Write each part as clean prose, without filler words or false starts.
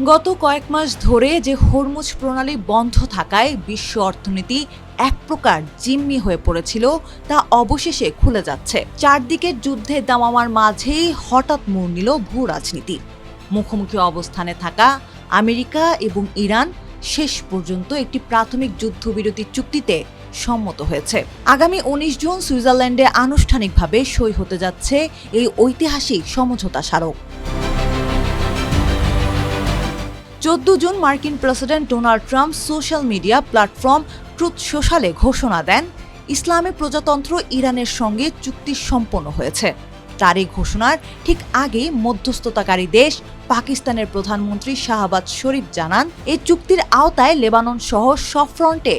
গত কয়েক মাস ধরে যে হরমুজ প্রণালী বন্ধ থাকায় বিশ্ব অর্থনীতি এক প্রকার জিম্মি হয়ে পড়েছিল তা অবশেষে খুলে যাচ্ছে। চারদিকের যুদ্ধে দামামার মাঝেই হঠাৎ মোড় নিল ভূ রাজনীতি। মুখোমুখি অবস্থানে থাকা আমেরিকা এবং ইরান শেষ পর্যন্ত একটি প্রাথমিক যুদ্ধবিরতি চুক্তিতে সম্মত হয়েছে। আগামী ১৯ জুন সুইজারল্যান্ডে আনুষ্ঠানিকভাবে সই হতে যাচ্ছে এই ঐতিহাসিক সমঝোতা স্মারক। ১৪ জুন মার্কিন president Donald Trump social media platform Truth সোশ্যালে ঘোষণা দেন, ইসলামী প্রজাতন্ত্র ইরানের সঙ্গে চুক্তি সম্পন্ন হয়েছে। তার এই ঘোষণার ঠিক আগে মধ্যস্থতাকারী দেশ পাকিস্তানের প্রধানমন্ত্রী শাহবাজ শরীফ জানান, এই চুক্তির আওতায় লেবানন সহ সব ফ্রন্টে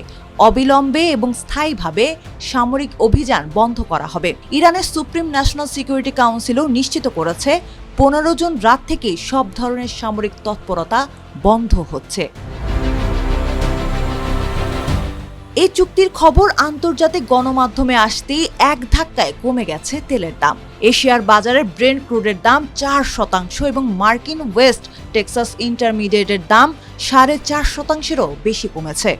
অবিলম্বে এবং স্থায়ীভাবে সামরিক অভিযান বন্ধ করা হবে। ইরানের সুপ্রিম ন্যাশনাল সিকিউরিটি কাউন্সিলও নিশ্চিত করেছে ১৫ জুন রাত থেকেই সব ধরনের সামরিক তৎপরতা বন্ধ হচ্ছে। এই চুক্তির খবর আন্তর্জাতিক গণমাধ্যমে আসতেই এক ধাক্কায় কমে গেছে তেলের দাম। এশিয়ার বাজারে ব্রেন্ট ক্রুডের দাম ৪% এবং মার্কিন ওয়েস্ট টেক্সাস ইন্টারমিডিয়েটের দাম ৪.৫%-এরও বেশি কমেছে।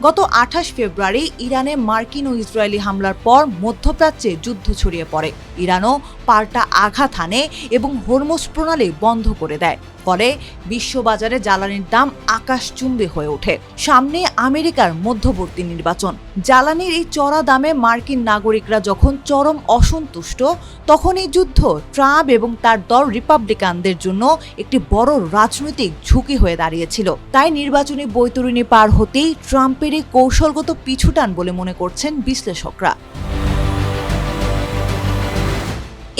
গত ২৮ ফেব্রুয়ারি ইরানে মার্কিন ও ইসরায়েলি হামলার পর মধ্যপ্রাচ্যে যুদ্ধ ছড়িয়ে পড়ে। ইরানও পাল্টা আঘাত হানে এবং হরমুজ প্রণালী বন্ধ করে দেয়। ফলে বিশ্ববাজারে জ্বালানির দাম আকাশচুম্বী হয়ে ওঠে। সামনে আমেরিকার মধ্যবর্তী নির্বাচন। জ্বালানির এই চড়া দামে মার্কিন নাগরিকরা যখন চরম অসন্তুষ্ট, তখন এই যুদ্ধ ট্রাম্প এবং তার দল রিপাবলিকানদের জন্য একটি বড় রাজনৈতিক ঝুঁকি হয়ে দাঁড়িয়েছিল। তাই নির্বাচনী বৈতরণী পার হতেই ট্রাম্পের এই কৌশলগত পিছুটান বলে মনে করছেন বিশ্লেষকরা।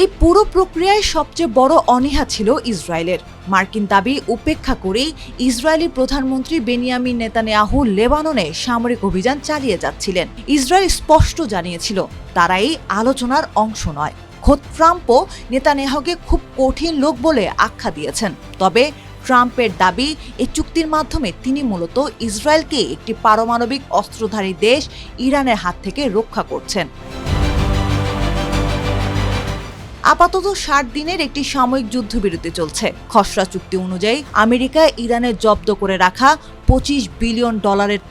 এই পুরো প্রক্রিয়ায় সবচেয়ে বড় অনীহা ছিল ইসরায়েলের। মার্কিন দাবি উপেক্ষা করেই ইসরায়েলি প্রধানমন্ত্রী বেনিয়ামিন নেতানিয়াহু লেবাননে সামরিক অভিযান চালিয়ে যাচ্ছিলেন। ইসরায়েল স্পষ্ট জানিয়েছিল তারা এই আলোচনার অংশ নয়। খোদ ট্রাম্পও নেতানিয়াহুকে খুব কঠিন লোক বলে আখ্যা দিয়েছেন। তবে ট্রাম্পের দাবি, এই চুক্তির মাধ্যমে তিনি মূলত ইসরায়েলকে একটি পারমাণবিক অস্ত্রধারী দেশ ইরানের হাত থেকে রক্ষা করছেন। আপাতত ৬০ দিনের একটি সাময়িক যুদ্ধবিরতি চলছে। খসড়া চুক্তি অনুযায়ী আমেরিকা ইরানের জব্দ করে রাখা $২৫ বিলিয়ন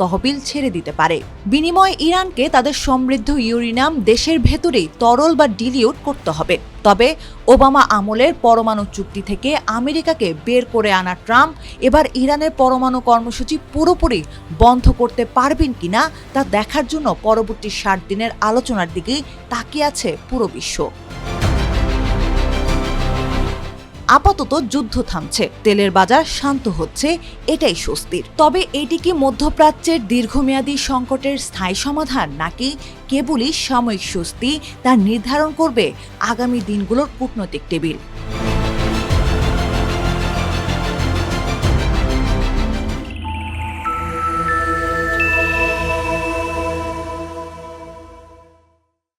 তহবিল ছেড়ে দিতে পারে। বিনিময়ে ইরানকে তাদের সমৃদ্ধ ইউরেনিয়াম দেশের ভেতরেই তরল বা ডিলিউট করতে হবে। তবে ওবামা আমলের পরমাণু চুক্তি থেকে আমেরিকাকে বের করে আনা ট্রাম্প এবার ইরানের পরমাণু কর্মসূচি পুরোপুরি বন্ধ করতে পারবেন কিনা তা দেখার জন্য পরবর্তী ৬০ দিনের আলোচনার দিকেই তাকিয়ে আছে পুরো বিশ্ব। আপাতত যুদ্ধ থামছে, তেলের বাজার শান্ত হচ্ছে, এটাই স্বস্তির। তবে এটি কি মধ্যপ্রাচ্যের দীর্ঘমেয়াদী সংকটের স্থায়ী সমাধান নাকি কেবলই সাময়িক স্বস্তি, তা নির্ধারণ করবে আগামী দিনগুলোর কূটনৈতিক টেবিল।